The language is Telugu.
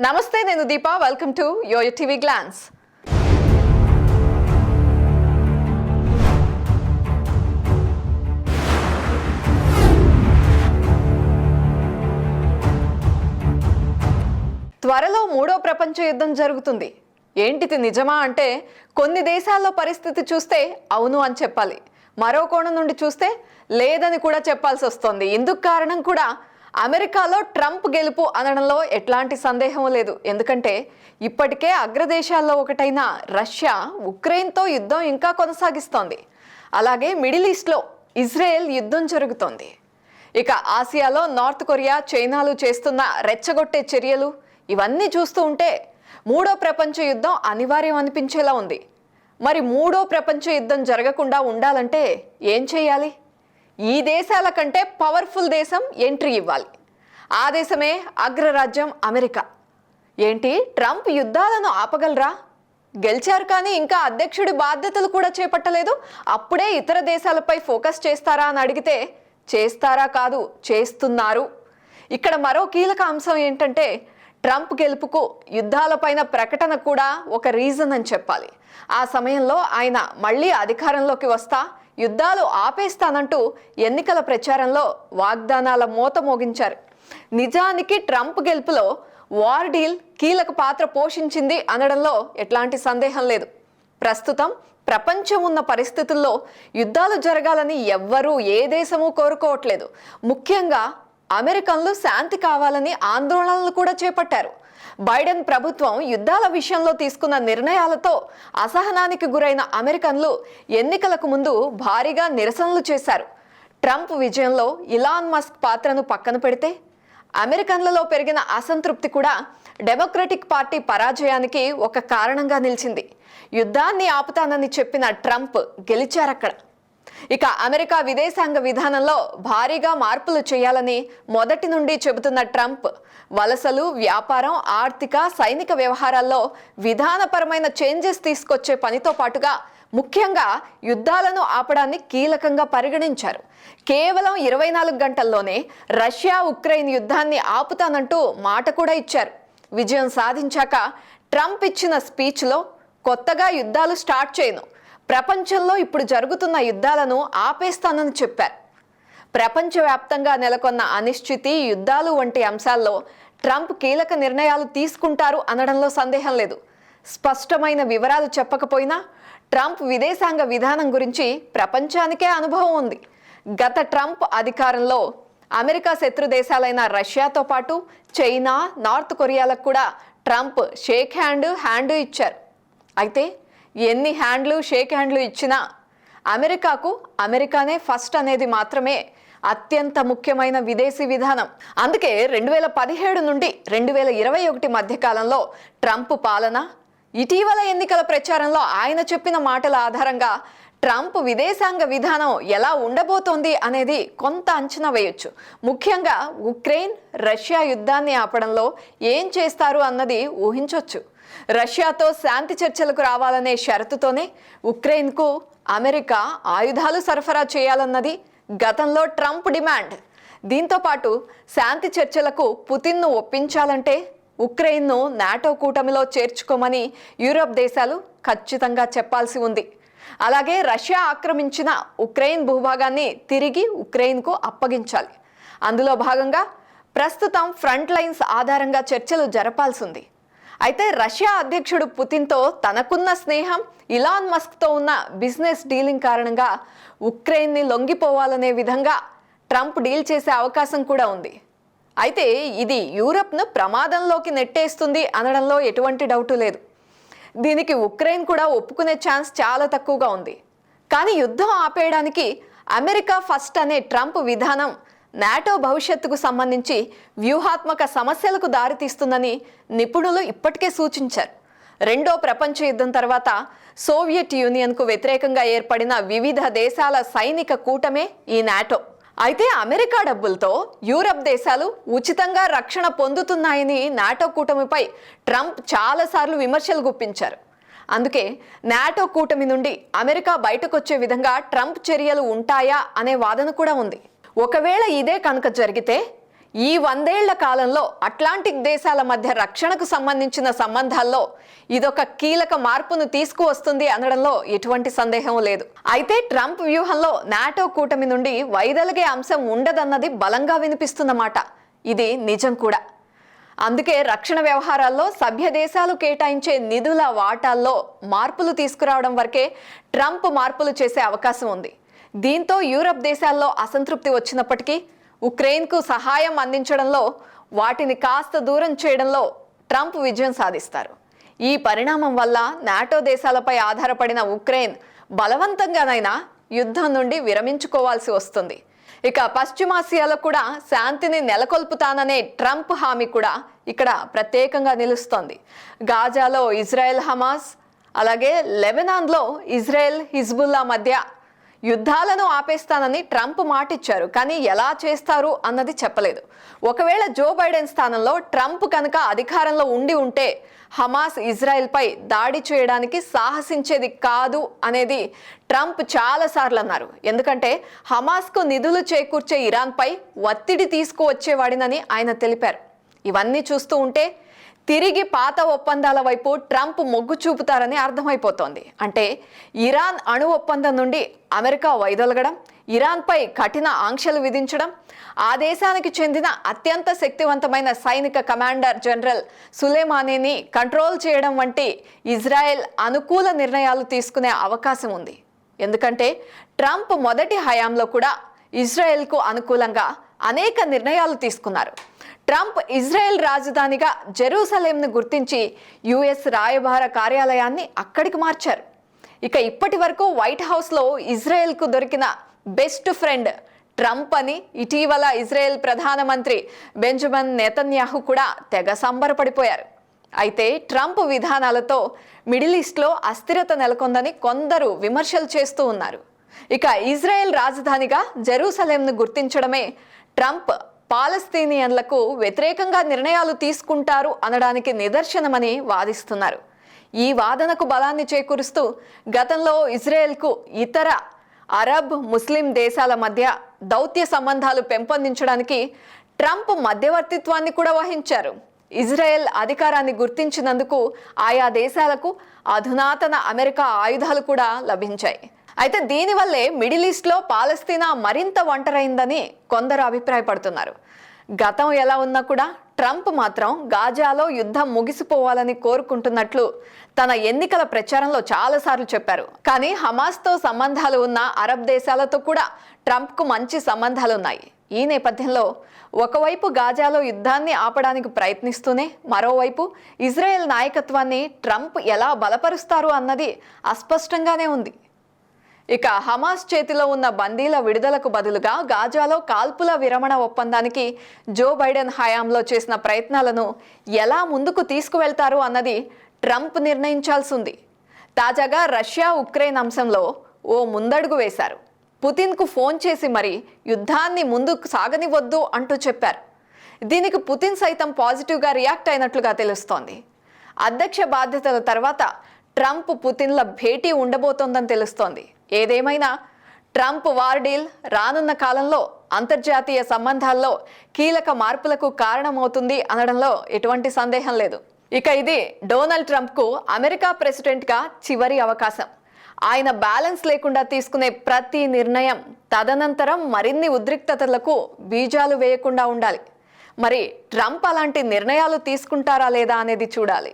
నమస్తే, నేను Deepa. Welcome to YoYo TV Glance. త్వరలో మూడో ప్రపంచ యుద్ధం జరుగుతుంది. ఏంటిది నిజమా అంటే కొన్ని దేశాల్లో పరిస్థితి చూస్తే అవును అని చెప్పాలి, మరో కోణం నుండి చూస్తే లేదని కూడా చెప్పాల్సి వస్తుంది. ఇందుకు కారణం కూడా అమెరికాలో ట్రంప్ గెలుపు అనడంలో ఎట్లాంటి సందేహం లేదు. ఎందుకంటే ఇప్పటికే అగ్రదేశాల్లో ఒకటైన రష్యా ఉక్రెయిన్తో యుద్ధం ఇంకా కొనసాగిస్తోంది. అలాగే మిడిల్ ఈస్ట్లో ఇజ్రాయెల్ యుద్ధం జరుగుతోంది. ఇక ఆసియాలో నార్త్ కొరియా, చైనాలు చేస్తున్న రెచ్చగొట్టే చర్యలు ఇవన్నీ చూస్తూ ఉంటే మూడో ప్రపంచ యుద్ధం అనివార్యం అనిపించేలా ఉంది. మరి మూడో ప్రపంచ యుద్ధం జరగకుండా ఉండాలంటే ఏం చేయాలి? ఈ దేశాల కంటే పవర్ఫుల్ దేశం ఎంట్రీ ఇవ్వాలి. ఆ దేశమే అగ్రరాజ్యం అమెరికా. ఏంటి, ట్రంప్ యుద్ధాలను ఆపగలరా? గెలిచారు కానీ ఇంకా అధ్యక్షుడి బాధ్యతలు కూడా చేపట్టలేదు, అప్పుడే ఇతర దేశాలపై ఫోకస్ చేస్తారా అని అడిగితే చేస్తారా కాదు, చేస్తున్నారు. ఇక్కడ మరో కీలక అంశం ఏంటంటే ట్రంప్ గెలుపుకు యుద్ధాలపైన ప్రకటన కూడా ఒక రీజన్ అని చెప్పాలి. ఆ సమయంలో ఆయన మళ్ళీ అధికారంలోకి వస్తా యుద్ధాలు ఆపేస్తానంటూ ఎన్నికల ప్రచారంలో వాగ్దానాల మోత మోగించారు. నిజానికి ట్రంప్ గెలుపులో వార్ డీల్ కీలక పాత్ర పోషించింది అనడంలో ఎట్లాంటి సందేహం లేదు. ప్రస్తుతం ప్రపంచం ఉన్న పరిస్థితుల్లో యుద్ధాలు జరగాలని ఎవ్వరూ ఏ దేశమూ కోరుకోవట్లేదు. ముఖ్యంగా అమెరికన్లు శాంతి కావాలని ఆందోళనలు కూడా చేపట్టారు. బైడెన్ ప్రభుత్వం యుద్ధాల విషయంలో తీసుకున్న నిర్ణయాలతో అసహనానికి గురైన అమెరికన్లు ఎన్నికలకు ముందు భారీగా నిరసనలు చేశారు. ట్రంప్ విజయంలో ఇలాన్ మస్క్ పాత్రను పక్కన పెడితే అమెరికన్లలో పెరిగిన అసంతృప్తి కూడా డెమోక్రటిక్ పార్టీ పరాజయానికి ఒక కారణంగా నిలిచింది. యుద్ధాన్ని ఆపుతానని చెప్పిన ట్రంప్ గెలిచారక్కడ. ఇక అమెరికా విదేశాంగ విధానంలో భారీగా మార్పులు చేయాలని మొదటి నుండి చెబుతున్న ట్రంప్ వలసలు, వ్యాపారం, ఆర్థిక, సైనిక వ్యవహారాల్లో విధానపరమైన చేంజెస్ తీసుకొచ్చే పనితో పాటుగా ముఖ్యంగా యుద్ధాలను ఆపడాన్ని కీలకంగా పరిగణించారు. కేవలం 24 గంటల్లోనే రష్యా ఉక్రెయిన్ యుద్ధాన్ని ఆపుతానంటూ మాట కూడా ఇచ్చారు. విజయం సాధించాక ట్రంప్ ఇచ్చిన స్పీచ్లో కొత్తగా యుద్ధాలు స్టార్ట్ చేయను, ప్రపంచంలో ఇప్పుడు జరుగుతున్న యుద్ధాలను ఆపేస్తానని చెప్పారు. ప్రపంచవ్యాప్తంగా నెలకొన్న అనిశ్చితి, యుద్ధాలు వంటి అంశాల్లో ట్రంప్ కీలక నిర్ణయాలు తీసుకుంటారు అనడంలో సందేహం లేదు. స్పష్టమైన వివరాలు చెప్పకపోయినా ట్రంప్ విదేశాంగ విధానం గురించి ప్రపంచానికే అనుభవం ఉంది. గత ట్రంప్ అధికారంలో అమెరికా శత్రు దేశాలైన రష్యాతో పాటు చైనా, నార్త్ కొరియాలకు కూడా ట్రంప్ షేక్ హ్యాండ్ ఇచ్చారు. అయితే ఎన్ని హ్యాండ్లు, షేక్ హ్యాండ్లు ఇచ్చినా అమెరికాకు అమెరికానే ఫస్ట్ అనేది మాత్రమే అత్యంత ముఖ్యమైన విదేశీ విధానం. అందుకే 2017 నుండి 2021 మధ్య కాలంలో ట్రంప్ పాలన, ఇటీవల ఎన్నికల ప్రచారంలో ఆయన చెప్పిన మాటల ఆధారంగా ట్రంప్ విదేశాంగ విధానం ఎలా ఉండబోతోంది అనేది కొంత అంచనా వేయొచ్చు. ముఖ్యంగా ఉక్రెయిన్, రష్యా యుద్ధాన్ని ఆపడంలో ఏం చేస్తారు అన్నది ఊహించొచ్చు. రష్యాతో శాంతి చర్చలకు రావాలనే షరతుతోనే ఉక్రెయిన్కు అమెరికా ఆయుధాలు సరఫరా చేయాలన్నది గతంలో ట్రంప్ డిమాండ్. దీంతో పాటు శాంతి చర్చలకు పుతిన్ను ఒప్పించాలంటే ఉక్రెయిన్ను నాటో కూటమిలో చేర్చుకోమని యూరప్ దేశాలు ఖచ్చితంగా చెప్పాల్సి ఉంది. అలాగే రష్యా ఆక్రమించిన ఉక్రెయిన్ భూభాగాన్ని తిరిగి ఉక్రెయిన్కు అప్పగించాలి. అందులో భాగంగా ప్రస్తుతం ఫ్రంట్ లైన్స్ ఆధారంగా చర్చలు జరపాల్సి ఉంది. అయితే రష్యా అధ్యక్షుడు పుతిన్తో తనకున్న స్నేహం, ఇలాన్ మస్క్తో ఉన్న బిజినెస్ డీలింగ్ కారణంగా ఉక్రెయిన్ని లొంగిపోవాలనే విధంగా ట్రంప్ డీల్ చేసే అవకాశం కూడా ఉంది. అయితే ఇది యూరప్ను ప్రమాదంలోకి నెట్టేస్తుంది అనడంలో ఎటువంటి డౌటు లేదు. దీనికి ఉక్రెయిన్ కూడా ఒప్పుకునే ఛాన్స్ చాలా తక్కువగా ఉంది. కానీ యుద్ధం ఆపేయడానికి అమెరికా ఫస్ట్ అనే ట్రంప్ విధానం నాటో భవిష్యత్తుకు సంబంధించి వ్యూహాత్మక సమస్యలకు దారితీస్తుందని నిపుణులు ఇప్పటికే సూచించారు. రెండో ప్రపంచ యుద్ధం తర్వాత సోవియట్ యూనియన్కు వ్యతిరేకంగా ఏర్పడిన వివిధ దేశాల సైనిక కూటమే ఈ నాటో. అయితే అమెరికా డబ్బులతో యూరప్ దేశాలు ఉచితంగా రక్షణ పొందుతున్నాయని నాటో కూటమిపై ట్రంప్ చాలాసార్లు విమర్శలు గుప్పించారు. అందుకే నాటో కూటమి నుండి అమెరికా బయటకొచ్చే విధంగా ట్రంప్ చర్యలు ఉంటాయా అనే వాదన కూడా ఉంది. ఒకవేళ ఇదే కనుక జరిగితే ఈ 100 ఏళ్ల కాలంలో అట్లాంటిక్ దేశాల మధ్య రక్షణకు సంబంధించిన సంబంధాల్లో ఇదొక కీలక మార్పును తీసుకువస్తుంది అనడంలో ఎటువంటి సందేహం లేదు. అయితే ట్రంప్ వ్యూహంలో నాటో కూటమి నుండి వైదొలిగే అంశం ఉండదన్నది బలంగా వినిపిస్తున్నమాట. ఇది నిజం కూడా. అందుకే రక్షణ వ్యవహారాల్లో సభ్య దేశాలు కేటాయించే నిధుల వాటాల్లో మార్పులు తీసుకురావడం వరకే ట్రంప్ మార్పులు చేసే అవకాశం ఉంది. దీంతో యూరప్ దేశాల్లో అసంతృప్తి వచ్చినప్పటికీ ఉక్రెయిన్కు సహాయం అందించడంలో, వాటిని కాస్త దూరం చేయడంలో ట్రంప్ విజయం సాధిస్తారు. ఈ పరిణామం వల్ల నాటో దేశాలపై ఆధారపడిన ఉక్రెయిన్ బలవంతంగానైనా యుద్ధం నుండి విరమించుకోవాల్సి వస్తుంది. ఇక పశ్చిమాసియాలో కూడా శాంతిని నెలకొల్పుతాననే ట్రంప్ హామీ కూడా ఇక్కడ ప్రత్యేకంగా నిలుస్తోంది. గాజాలో ఇజ్రాయెల్ హమాస్, అలాగే లెబనాన్లో ఇజ్రాయెల్ హిజ్బుల్లా మధ్య యుద్ధాలను ఆపేస్తానని ట్రంప్ మాటిచ్చారు. కానీ ఎలా చేస్తారు అన్నది చెప్పలేదు. ఒకవేళ జో బైడెన్ స్థానంలో ట్రంప్ కనుక అధికారంలో ఉంటే హమాస్ ఇజ్రాయెల్పై దాడి చేయడానికి సాహసించేది కాదు అనేది ట్రంప్ చాలాసార్లు అన్నారు. ఎందుకంటే హమాస్కు నిధులు చేకూర్చే ఇరాన్పై ఒత్తిడి తీసుకువచ్చేవాడినని ఆయన తెలిపారు. ఇవన్నీ చూస్తూ ఉంటే తిరిగి పాత ఒప్పందాల వైపు ట్రంప్ మొగ్గు చూపుతారని అర్థమైపోతోంది. అంటే ఇరాన్ అణు ఒప్పందం నుండి అమెరికా వైదొలగడం, ఇరాన్పై కఠిన ఆంక్షలు విధించడం, ఆ దేశానికి చెందిన అత్యంత శక్తివంతమైన సైనిక కమాండర్ జనరల్ సులేమానీని కంట్రోల్ చేయడం వంటి ఇజ్రాయెల్ అనుకూల నిర్ణయాలు తీసుకునే అవకాశం ఉంది. ఎందుకంటే ట్రంప్ మొదటి హయాంలో కూడా ఇజ్రాయెల్కు అనుకూలంగా అనేక నిర్ణయాలు తీసుకున్నారు. ట్రంప్ ఇజ్రాయెల్ రాజధానిగా జెరూసలేంను గుర్తించి యుఎస్ రాయబార కార్యాలయాన్ని అక్కడికి మార్చారు. ఇక ఇప్పటి వరకు వైట్ హౌస్లో ఇజ్రాయెల్కు దొరికిన బెస్ట్ ఫ్రెండ్ ట్రంప్ అని ఇటీవల ఇజ్రాయెల్ ప్రధానమంత్రి బెంజమిన్ నెతన్యాహు కూడా తెగ సంబరపడిపోయారు. అయితే ట్రంప్ విధానాలతో మిడిల్ ఈస్ట్లో అస్థిరత నెలకొందని కొందరు విమర్శలు చేస్తూ ఉన్నారు. ఇక ఇజ్రాయెల్ రాజధానిగా జెరూసలేంను గుర్తించడమే ట్రంప్ పాలస్తీనియన్లకు వ్యతిరేకంగా నిర్ణయాలు తీసుకుంటారు అనడానికి నిదర్శనమని వాదిస్తున్నారు. ఈ వాదనకు బలాన్ని చేకూరుస్తూ గతంలో ఇజ్రాయెల్కు ఇతర అరబ్, ముస్లిం దేశాల మధ్య దౌత్య సంబంధాలు పెంపొందించడానికి ట్రంప్ మధ్యవర్తిత్వాన్ని కూడా వహించారు. ఇజ్రాయెల్ అధికారాన్ని గుర్తించినందుకు ఆయా దేశాలకు అధునాతన అమెరికా ఆయుధాలు కూడా లభించాయి. అయితే దీనివల్లే మిడిల్ ఈస్ట్లో పాలస్తీనా మరింత ఒంటరైందని కొందరు అభిప్రాయపడుతున్నారు. గతం ఎలా ఉన్నా కూడా ట్రంప్ మాత్రం గాజాలో యుద్ధం ముగిసిపోవాలని కోరుకుంటున్నట్లు తన ఎన్నికల ప్రచారంలో చాలాసార్లు చెప్పారు. కానీ హమాస్తో సంబంధాలు ఉన్న అరబ్ దేశాలతో కూడా ట్రంప్కు మంచి సంబంధాలున్నాయి. ఈ నేపథ్యంలో ఒకవైపు గాజాలో యుద్ధాన్ని ఆపడానికి ప్రయత్నిస్తూనే మరోవైపు ఇజ్రాయెల్ నాయకత్వాన్ని ట్రంప్ ఎలా బలపరుస్తారు అన్నది అస్పష్టంగానే ఉంది. ఇక హమాస్ చేతిలో ఉన్న బందీల విడుదలకు బదులుగా గాజాలో కాల్పుల విరమణ ఒప్పందానికి జో బైడెన్ హయాంలో చేసిన ప్రయత్నాలను ఎలా ముందుకు తీసుకువెళ్తారు అన్నది ట్రంప్ నిర్ణయించాల్సి ఉంది. తాజాగా రష్యా ఉక్రెయిన్ అంశంలో ఓ ముందడుగు వేశారు. పుతిన్కు ఫోన్ చేసి మరి యుద్ధాన్ని ముందుకు సాగనివద్దు అంటూ చెప్పారు. దీనికి పుతిన్ సైతం పాజిటివ్గా రియాక్ట్ అయినట్లుగా తెలుస్తోంది. అధ్యక్ష బాధ్యతల తర్వాత ట్రంప్ పుతిన్ల భేటీ ఉండబోతోందని తెలుస్తోంది. ఏదేమైనా ట్రంప్ వార్ డీల్ రానున్న కాలంలో అంతర్జాతీయ సంబంధాల్లో కీలక మార్పులకు కారణమవుతుంది అనడంలో ఎటువంటి సందేహం లేదు. ఇక ఇది డొనాల్డ్ ట్రంప్కు అమెరికా ప్రెసిడెంట్గా చివరి అవకాశం. ఆయన బ్యాలెన్స్ లేకుండా తీసుకునే ప్రతి నిర్ణయం తదనంతరం మరిన్ని ఉద్రిక్తతలకు బీజాలు వేయకుండా ఉండాలి. మరి ట్రంప్ అలాంటి నిర్ణయాలు తీసుకుంటారా లేదా అనేది చూడాలి.